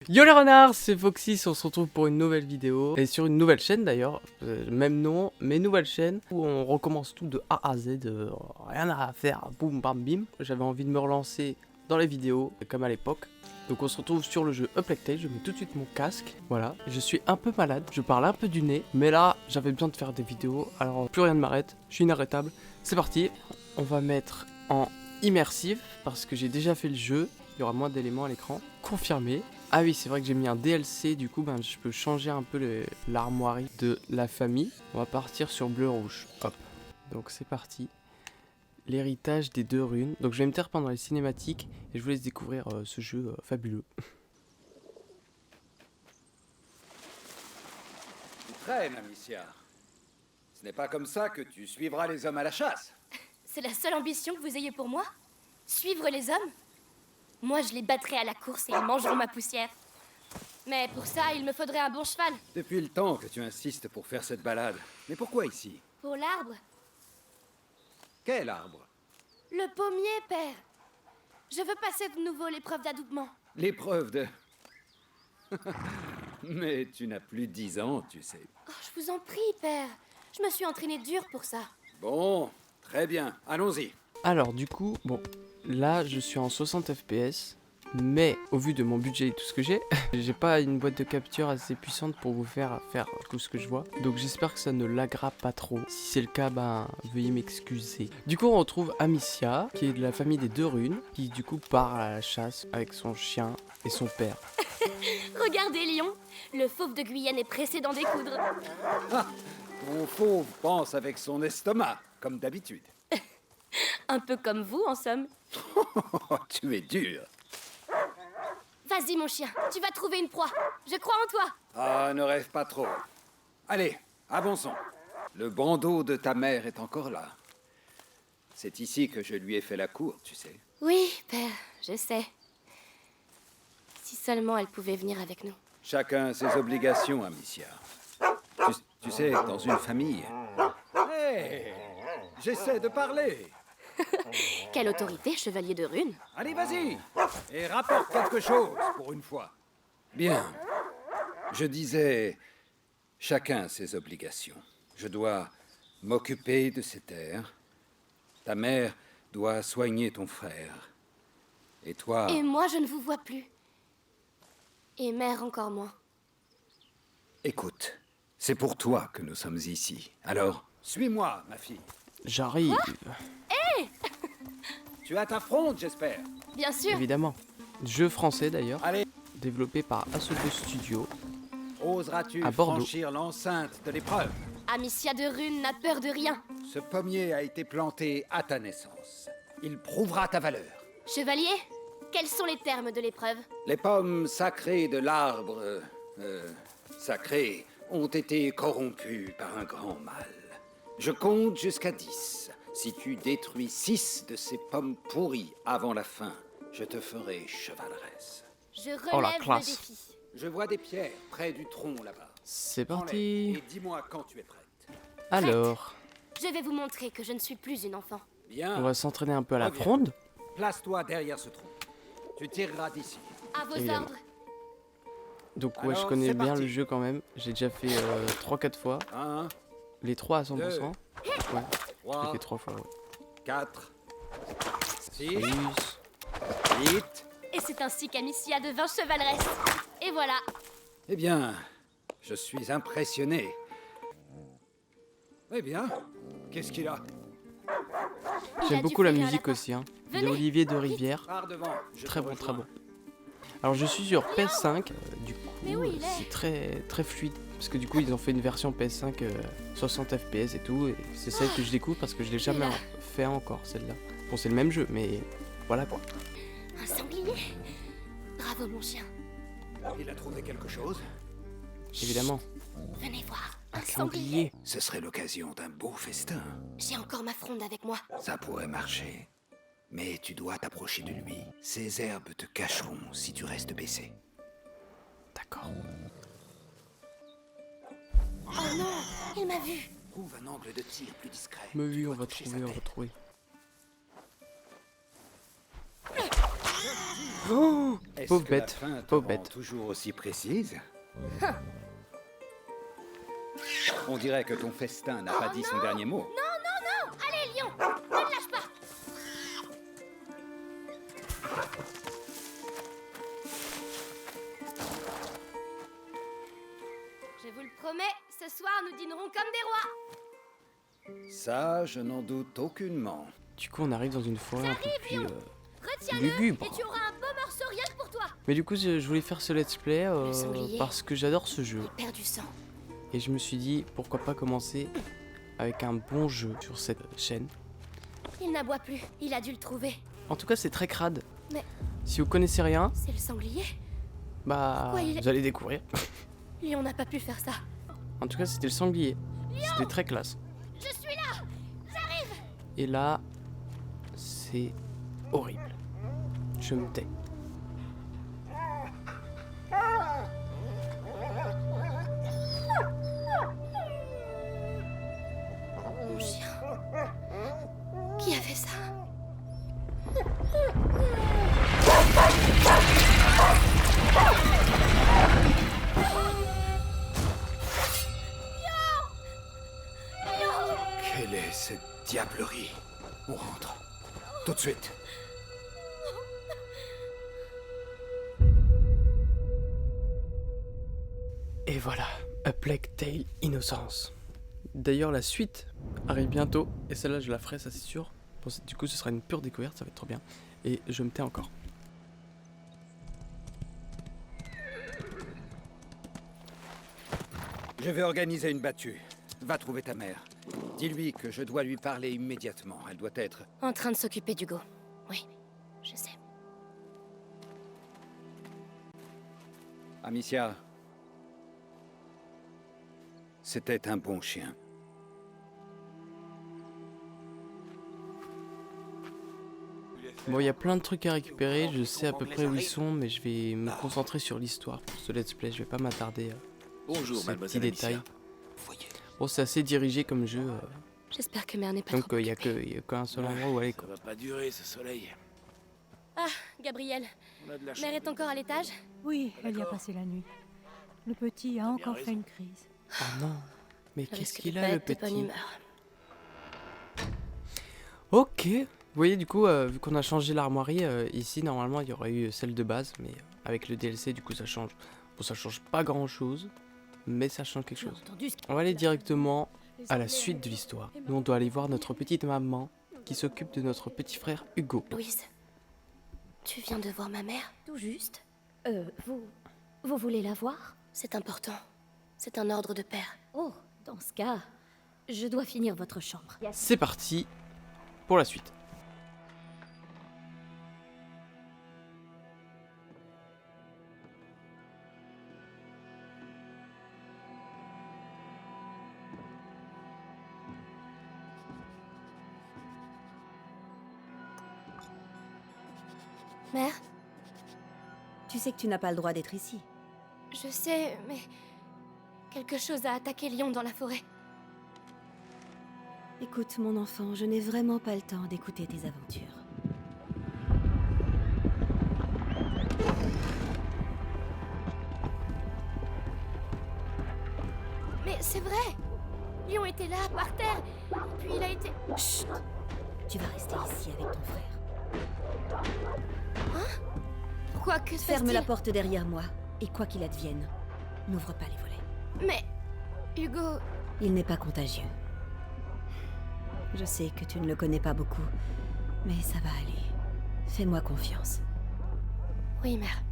Yo les renards, c'est Foxys, on se retrouve pour une nouvelle vidéo, et sur une nouvelle chaîne d'ailleurs, même nom, mais nouvelle chaîne, où on recommence tout de A à Z, rien à faire, boum bam bim. J'avais envie de me relancer dans les vidéos, comme à l'époque. Donc on se retrouve sur le jeu A Plague Tale, je mets tout de suite mon casque, voilà. Je suis un peu malade, je parle un peu du nez, mais là, j'avais besoin de faire des vidéos, alors plus rien ne m'arrête, je suis inarrêtable. C'est parti, on va mettre en immersif, parce que j'ai déjà fait le jeu, il y aura moins d'éléments à l'écran, confirmé. Ah oui, c'est vrai que j'ai mis un DLC, du coup je peux changer un peu l'armoirie de la famille. On va partir sur bleu-rouge, hop. Donc c'est parti. L'héritage des deux runes. Donc je vais me taire pendant les cinématiques et je vous laisse découvrir ce jeu fabuleux. Tu traînes, Amicia. Ce n'est pas comme ça que tu suivras les hommes à la chasse. C'est la seule ambition que vous ayez pour moi? Suivre les hommes? Moi, je les battrai à la course et ils mangeront ma poussière. Mais pour ça, il me faudrait un bon cheval. Depuis le temps que tu insistes pour faire cette balade. Mais pourquoi ici? Pour l'arbre? Quel arbre? Le pommier, père. Je veux passer de nouveau l'épreuve d'adoubement. L'épreuve de... Mais tu n'as plus 10 ans, tu sais. Oh, je vous en prie, père. Je me suis entraînée dur pour ça. Bon, très bien, allons-y. Alors du coup, bon, là je suis en 60 FPS, mais au vu de mon budget et tout ce que j'ai pas une boîte de capture assez puissante pour vous faire tout ce que je vois. Donc j'espère que ça ne laggera pas trop. Si c'est le cas, veuillez m'excuser. Du coup on retrouve Amicia, qui est de la famille des deux runes, qui du coup part à la chasse avec son chien et son père. Regardez, Lion. Le fauve de Guyenne est pressé d'en découdre. Ah, ton fauve pense avec son estomac, comme d'habitude. Un peu comme vous, en somme. Oh, tu es dur. Vas-y, mon chien. Tu vas trouver une proie. Je crois en toi. Ah, ne rêve pas trop. Allez, avançons. Le bandeau de ta mère est encore là. C'est ici que je lui ai fait la cour, tu sais. Oui, père, je sais. Si seulement elle pouvait venir avec nous. Chacun ses obligations, Amicia. Tu sais, dans une famille... Hé, j'essaie de parler. Quelle autorité, chevalier de rune. Allez, vas-y, et rapporte quelque chose, pour une fois. Bien. Je disais, chacun ses obligations. Je dois m'occuper de ces terres. Ta mère doit soigner ton frère. Et toi... Et moi, je ne vous vois plus. Et mère encore moins. Écoute, c'est pour toi que nous sommes ici. Alors, suis-moi, ma fille. J'arrive, Tu as ta fronde, j'espère. Bien sûr. évidemment. Jeu français d'ailleurs, Allez, développé par Asobo Studio. oseras-tu À Bordeaux. franchir l'enceinte de l'épreuve? Amicia de rune n'a peur de rien. Ce pommier a été planté à ta naissance. Il prouvera ta valeur. Chevalier, quels sont les termes de l'épreuve? Les pommes sacrées de l'arbre sacré ont été corrompues par un grand mal. Je compte jusqu'à 10. Si tu détruis 6 de ces pommes pourries avant la fin, je te ferai chevaleresse. Je Oh, la relève le classe. défi. Je vois des pierres près du tronc là-bas. C'est Prends-les parti. et dis-moi quand tu es prête. Alors, Je vais vous montrer que je ne suis plus une enfant. Bien. on va s'entraîner un peu à la Reviens. fronde. Place-toi derrière ce tronc. Tu tireras d'ici. À vos Évidemment. ordres. Donc ouais, Alors, je connais c'est bien parti. le jeu quand même. J'ai déjà fait 3-4 fois. 1, Les 3 à 100%. Ouais, j'ai 3, fait 3 fois. Ouais. 4, 6, Plus. 8. Et c'est ainsi qu'Amicia devint chevaleresse. Et voilà. Eh bien, je suis impressionné. Eh bien, qu'est-ce qu'il a? Il a J'aime dû beaucoup la flairer un musique lapin. aussi. De Venez. Olivier de Rivière. Par devant. je Très te bon, très rejoins. bon. Alors je suis sur PS5. Du Mais coup, où il est c'est très fluide. Parce que du coup, ils ont fait une version PS5 60 FPS et tout. Et c'est celle que je découvre parce que je l'ai jamais là. fait encore, celle-là. Bon, c'est le même jeu, mais voilà quoi. Un sanglier. Bravo, mon chien. Il a trouvé quelque chose? Évidemment. Venez voir. Un Un sanglier. sanglier. Ce serait l'occasion d'un beau festin. J'ai encore ma fronde avec moi. Ça pourrait marcher. Mais tu dois t'approcher de lui. Ces herbes te cacheront si tu restes baissé. D'accord. Oh non, il m'a vu. Trouve un angle de tir plus discret. Mais Tu oui, on dois va toucher trouver, sa on va tête. trouver. Oh, Est-ce pauvre que la bête, faim te pauvre rend bête. toujours aussi précise? On dirait que ton festin n'a pas dit son dernier mot. Non, allez, lion, ne le lâche pas. Je vous le promets, ce soir nous dînerons comme des rois. Ça, je n'en doute aucunement. Du coup, on arrive dans une forêt un peu plus Retiens-le lugubre. et tu auras un beau morceau rien que pour toi. Mais du coup, je voulais faire ce let's play Le sanglier. parce que j'adore ce jeu. Il perd du sang. Et je me suis dit, pourquoi pas commencer avec un bon jeu sur cette chaîne. Il n'aboie plus, il a dû le trouver. En tout cas, c'est très crade. Mais Si vous connaissez rien, c'est le sanglier. bah, Pourquoi il est- vous allez découvrir. Lion n'a pas pu faire ça. En tout cas, c'était le sanglier. C'était très classe. Je suis là. Et là, c'est horrible. Je me tais. Mon chien. Qui a fait ça? Quelle est cette diablerie? On rentre. Tout de suite. Et voilà, A Plague Tale Innocence. D'ailleurs, la suite arrive bientôt. Et celle-là, je la ferai, ça c'est sûr. Bon, du coup, ce sera une pure découverte, ça va être trop bien. Et je me tais encore. Je vais organiser une battue. Va trouver ta mère. Dis-lui que je dois lui parler immédiatement. Elle doit être... En train de s'occuper d'Hugo. Oui, je sais. Amicia. C'était un bon chien. Bon, il y a plein de trucs à récupérer. Je sais à peu près où ils sont, mais je vais me concentrer sur l'histoire pour ce let's play. Je vais pas m'attarder Bonjour, sur ces petits mademoiselle détails. Amicia. Voyez. Bon, c'est assez dirigé comme jeu. J'espère que Mère n'est pas Donc, trop il y a occupée. qu'un seul endroit où aller, Ça quoi. va pas durer, ce soleil. Ah, Gabriel. On a de la chance. Mère est encore à l'étage? Oui, elle y a D'accord. passé la nuit. Le petit a encore fait une crise. Oh non. Mais Je qu'est-ce risque qu'il de a, pas le être de bonne petit? humeur. Ok. Vous voyez, du coup, vu qu'on a changé l'armoirie, ici, normalement, il y aurait eu celle de base, mais avec le DLC, du coup, ça change. Bon, ça change pas grand-chose, mais ça change quelque chose. On va aller directement à la suite de l'histoire. Nous, on doit aller voir notre petite maman qui s'occupe de notre petit frère Hugo. Louise, tu viens de voir ma mère? Tout juste. Vous voulez la voir? C'est important. C'est un ordre de père. Oh, dans ce cas, je dois finir votre chambre. C'est parti pour la suite. Mère, Tu sais que tu n'as pas le droit d'être ici. je sais, mais... Quelque chose a attaqué Lion dans la forêt. Écoute, mon enfant, je n'ai vraiment pas le temps d'écouter tes aventures. Mais c'est vrai! Lion était là, par terre, puis il a été... Chut! Tu vas rester ici avec ton frère. Quoi que se Ferme la passe-t-il? porte derrière moi, et quoi qu'il advienne, n'ouvre pas les volets. Mais... Hugo... Il n'est pas contagieux. Je sais que tu ne le connais pas beaucoup, mais ça va aller. Fais-moi confiance. Oui, mère.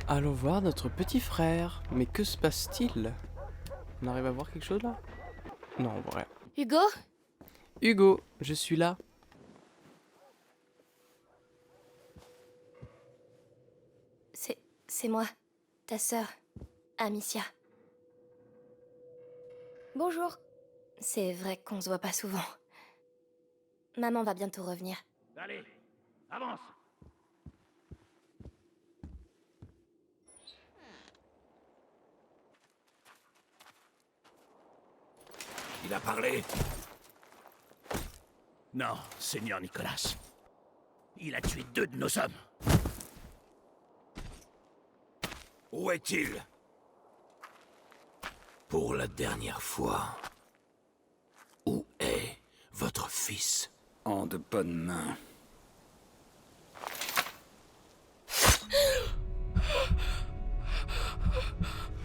Allons voir notre petit frère. Mais que se passe-t-il? On arrive à voir quelque chose là? Non, vrai. Hugo? Hugo, je suis là. C'est moi, ta sœur, Amicia. Bonjour. C'est vrai qu'on se voit pas souvent. Maman va bientôt revenir. Allez, avance. Il a parlé? Non, Seigneur Nicolas. Il a tué 2 de nos hommes. Où est-il? Pour la dernière fois, où est votre fils? En de bonnes mains.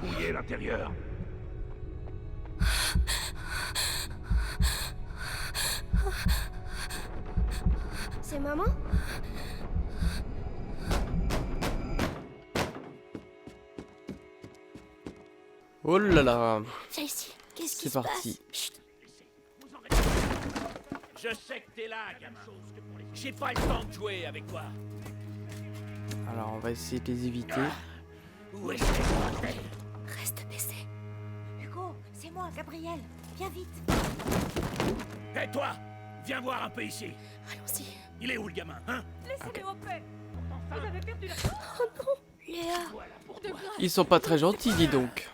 Fouillez l'intérieur. C'est maman? Oh là là, Viens ici. Qu'est-ce qui c'est se parti. passe? Chut. Je sais que t'es là, gamin. J'ai pas le temps de jouer avec toi. Alors on va essayer de les éviter. Où est-ce que Reste baissé. Hugo, c'est moi, Gabriel. Viens vite. Hé toi, viens voir un peu ici. Allons-y. Il est où le gamin, hein? Laissez-les en paix. Vous avez perdu la... Léa. Ils sont pas très gentils, dis donc.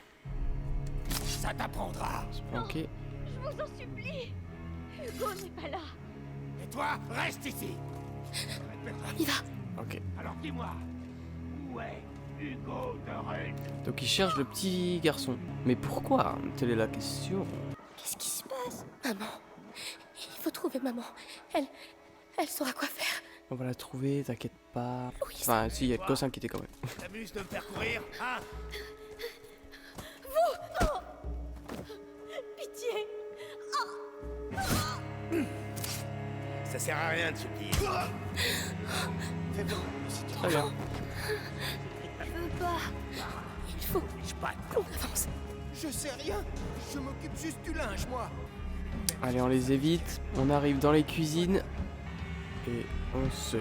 Ça t'apprendra. Ok. Je vous en supplie. Hugo n'est pas là. Et toi, reste ici. On y va. Ok. Alors dis-moi, où est Hugo de Rune? Donc ils cherchent le petit garçon. Mais pourquoi? Telle est la question. Qu'est-ce qui se passe? Maman. Il faut trouver maman. Elle saura quoi faire. On va la trouver, t'inquiète pas. Oui, Enfin, si, il y a le cossin qui était quand même. T'amuses de me faire courir, hein? Pitié. Ça sert à rien de se plier. Très bien. Je veux pas. Il faut Je pas. qu'on avance. Je sais rien. Je m'occupe juste du linge, moi. Allez, on les évite. On arrive dans les cuisines. Et on se...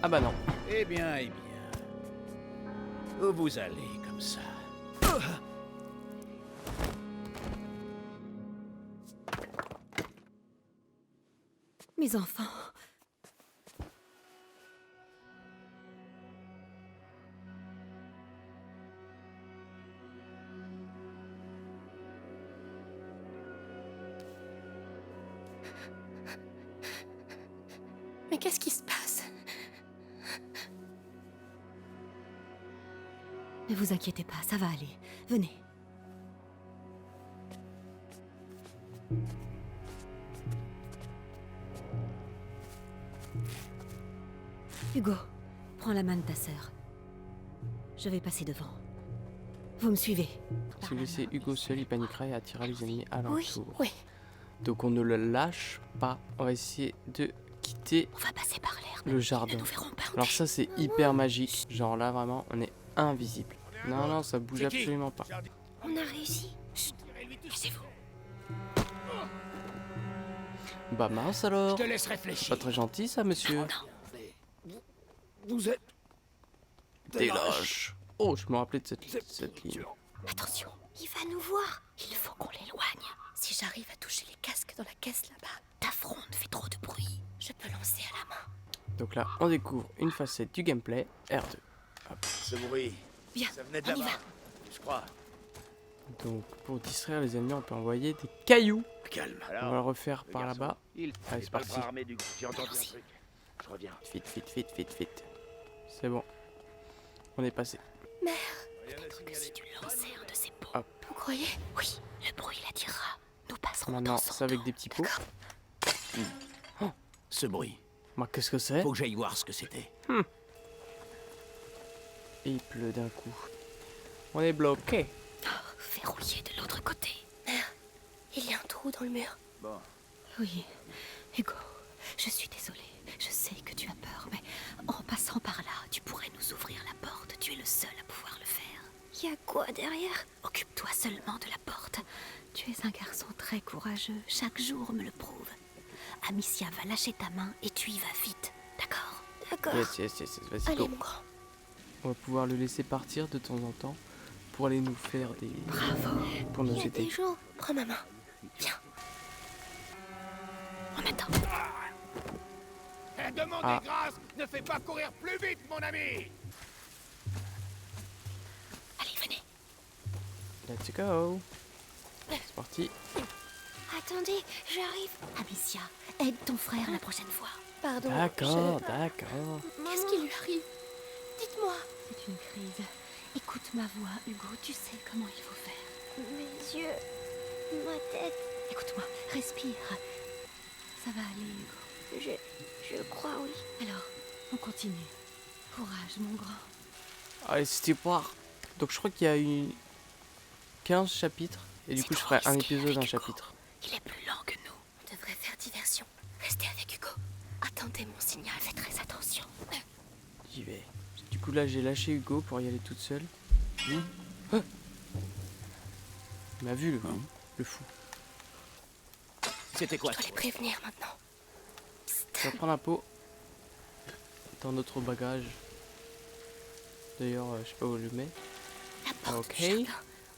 Ah bah non. Eh bien. Où vous allez comme ça? Mes enfants. Mais qu'est-ce qui se passe? Ne vous inquiétez pas, ça va aller. Venez. Hugo, prends la main de ta sœur. Je vais passer devant. Vous me suivez? Si vous laissez Hugo seul, il paniquera et attirera les ennemis alentour. Oui. Donc on ne le lâche pas. On va essayer de quitter On va passer par l'air. le Ils ne jardin. nous verront pas. Alors ça c'est hyper magique. Genre là vraiment on est invisible. Non non ça bouge C'est qui? absolument pas. On a réussi. Chut. Cassez-vous. Bah mince alors. Je te laisse C'est réfléchir. pas très gentil ça monsieur. Non. Vous êtes... T'es lâche. Oh je me rappelais de cette ligne. Attention. Il va nous voir. Il faut qu'on l'éloigne. Si j'arrive à toucher les casques dans la caisse là-bas, ta fronde fait trop de bruit. Je peux lancer à la main. Donc là on découvre une facette du gameplay. R2. Ce bruit, Bien, ça venait de on y là-bas, va. je crois. Donc pour distraire les ennemis on peut envoyer des cailloux. Calme. On va le refaire par là-bas. Il Allez, c'est parti. J'ai entendu un truc. Je reviens. Vite. C'est bon. On est passé. Que si tu lançais un de ces pots. Hop. Vous croyez? Oui. Le bruit l'attirera. Nous passerons Maintenant dans son c'est avec dos. des petits pots. D'accord. Ce bruit, Moi qu'est-ce que c'est? faut que j'aille voir ce que c'était. Et il pleut d'un coup. On est bloqué. Verrouillé de l'autre côté. Mère, il y a un trou dans le mur. Oui. Hugo, je suis désolée. Je sais que tu as peur, mais en passant par là, tu pourrais nous ouvrir la porte. Tu es le seul à pouvoir le faire. Il y a quoi derrière? Occupe-toi seulement de la porte. Tu es un garçon très courageux. Chaque jour me le prouve. Amicia va lâcher ta main et tu y vas vite. D'accord? D'accord. Yes. Vas-y Allez, go. mon grand. On va pouvoir le laisser partir de temps en temps pour aller nous faire des... Bravo. pour nous Il y a aider. des jours. Prends ma main. Viens. On attend. Demandez Ah. grâce, ne fais pas courir plus vite, mon ami. Let's go. C'est parti. Attendez, j'arrive. Amicia, aide ton frère la prochaine fois. Pardon. D'accord, d'accord. Qu'est-ce qui lui arrive? Dites-moi. C'est une crise. Écoute ma voix, Hugo, tu sais comment il faut faire. Mes yeux, ma tête, Écoute-moi, respire. Ça va aller, Hugo. je crois oui. Alors, on continue. Courage, mon grand. Allez, c'était voir. Donc je crois qu'il y a eu 15 chapitres. Et du coup, je ferai un épisode, un chapitre. Il est plus lent que nous. On devrait faire diversion. Restez avec Hugo. Attendez mon signal. Fais très attention. J'y vais. Du coup, là, j'ai lâché Hugo pour y aller toute seule. Ah, il m'a vu, le fou. C'était quoi? Je dois les prévenir maintenant. Je vais prendre un pot dans notre bagage. D'ailleurs, je sais pas où je le mets. La porte Ok. du jardin.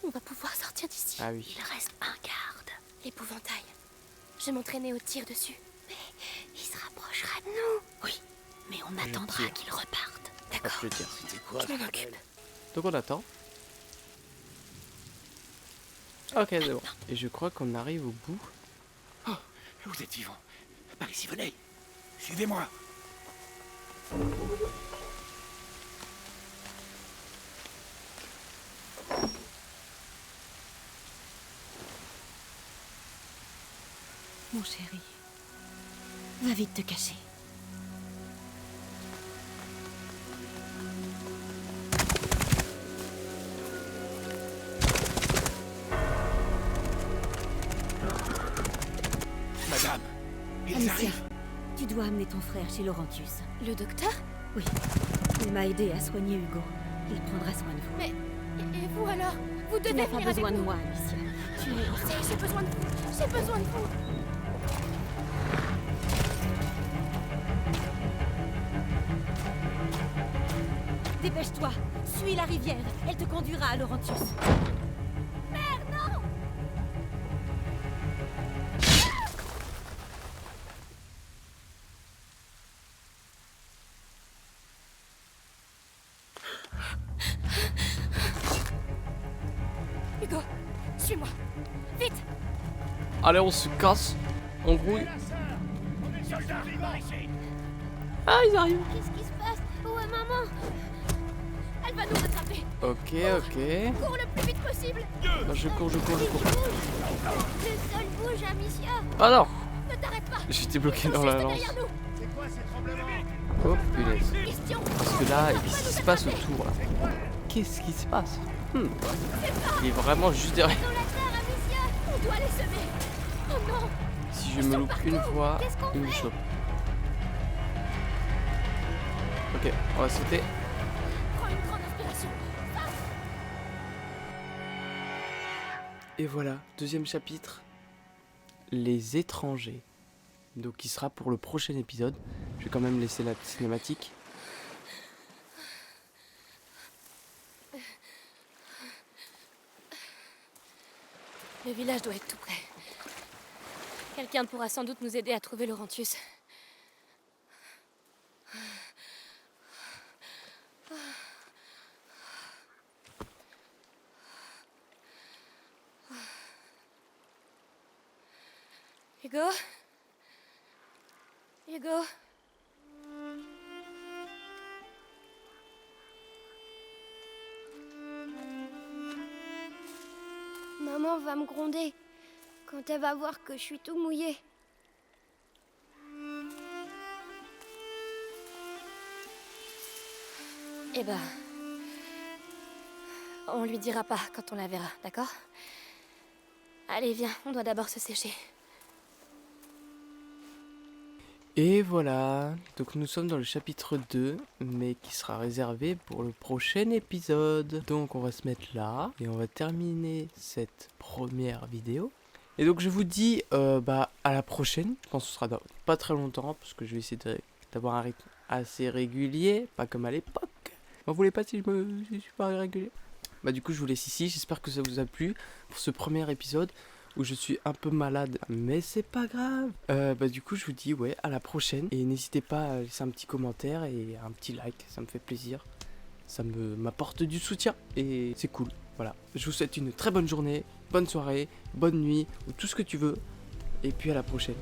On va pouvoir sortir d'ici. Ah oui. Il reste un garde. L'épouvantail. Je m'entraînais au tir dessus. Il se rapprochera de nous. Oui, mais on attendra tire. qu'il reparte. Hop, D'accord. je tire. C'était quoi? Je m'en occupe. Donc on attend. Ok, c'est bon. Et je crois qu'on arrive au bout. Vous êtes vivant. Par ici, venez. Suivez-moi. Mon chéri, va vite te cacher. Madame, ils Amicia, arrivent. tu dois amener ton frère chez Laurentius. Le docteur? Oui, il m'a aidé à soigner Hugo. Il prendra soin de vous. Mais... Et vous alors? Vous Tu devez n'as pas venir besoin avec de nous. moi, Amicia. Tu es... J'ai besoin de vous. J'ai besoin de vous. Dépêche-toi, suis la rivière. Elle te conduira à Laurentius. Hugo, suis-moi. Vite. Allez, on se casse. On grouille. Ah, ils arrivent. Qu'est-ce qui se passe? Où est maman? Elle va nous rattraper. Ok, ok. Cours le plus vite possible. Bah, je cours, je cours, je cours. Le sol bouge, Amicia. Ah non, Ne t'arrête pas. j'étais bloqué Ils sont dans la juste lance. derrière nous. Oh punaise. Question. Parce que là, qu'est-ce qui se passe autour là? Qu'est-ce qui se passe? Il est vraiment juste derrière. Dans la terre, Amicia. On doit les semer. Oh non. Si je me loupe une fois, Qu'est-ce qu'on il me chope. Ok, on va sauter. Prends une grande inspiration. Et voilà, deuxième chapitre. Les étrangers. Donc il sera pour le prochain épisode. Je vais quand même laisser la cinématique. Le village doit être tout près. Quelqu'un pourra sans doute nous aider à trouver Laurentius. Hugo? Hugo? Maman va me gronder quand elle va voir que je suis tout mouillé. Eh ben... On lui dira pas quand on la verra, d'accord? Allez, viens, on doit d'abord se sécher. Et voilà, donc nous sommes dans le chapitre 2, mais qui sera réservé pour le prochain épisode. Donc on va se mettre là, et on va terminer cette première vidéo. Et donc je vous dis à la prochaine, je pense que ce sera dans pas très longtemps, parce que je vais essayer d'avoir un rythme assez régulier, pas comme à l'époque. M'en voulez pas si je suis pas régulier. Bah du coup je vous laisse ici, j'espère que ça vous a plu pour ce premier épisode. Où je suis un peu malade, mais c'est pas grave. Du coup, je vous dis à la prochaine. Et n'hésitez pas à laisser un petit commentaire et un petit like, ça me fait plaisir. Ça m'apporte du soutien et c'est cool. Voilà, je vous souhaite une très bonne journée, bonne soirée, bonne nuit, ou tout ce que tu veux. Et puis à la prochaine.